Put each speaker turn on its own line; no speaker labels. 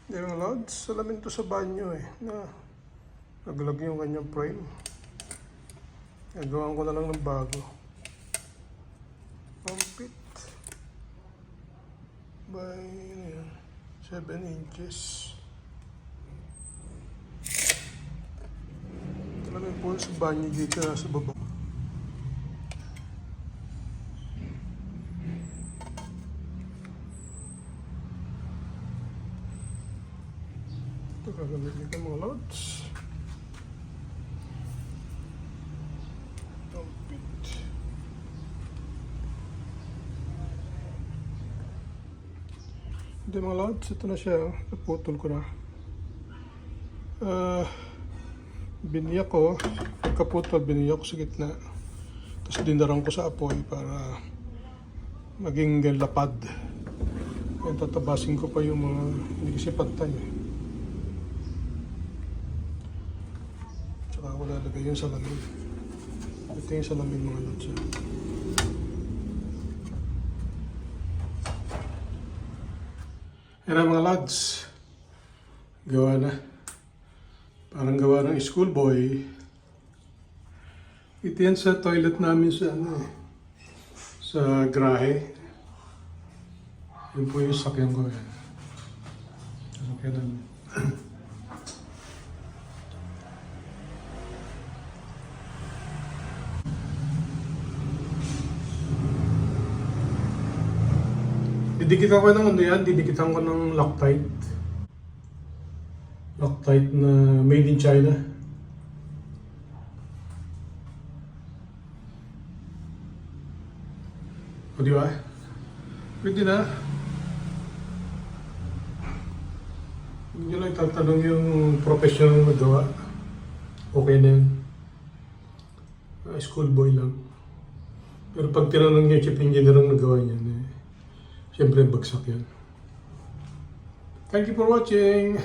Yung lods, salamin to sa banyo na naglag yung kanyang frame. Nagawan ko na lang ng bago. Pampit by 7 inches. Salamin po sa banyo dito na sa baba. Ito gagamit nito mga lods. Pampit. Ito mga lods, ito na siya. Naputol ko na. Biniyak ko. Pagkaputol, biniyak ko sa gitna. Tapos dinarang ko sa apoy para maging lapad. Kaya tatabasin ko pa yung mga hindi kasi pantay. Tsaka ako lalagay yung salamin. Ito yung salamin mga lods. Yan mga lads, gawa na. Parang gawa ng schoolboy. Ito yan sa toilet namin sa sa garahe. Yun po yung sakyan ko yan. Sakyan namin. Didikitan ko ng didikitan ko ng Loctite. Loctite na made in China. O di ba? Pwede na. Hindi lang tatanong yung professional na gawa. Okay na yun. Schoolboy lang. Pero pag tinanong niya chief engineer ang nagawa niya, siyempre bagsak yan. Thank you for watching.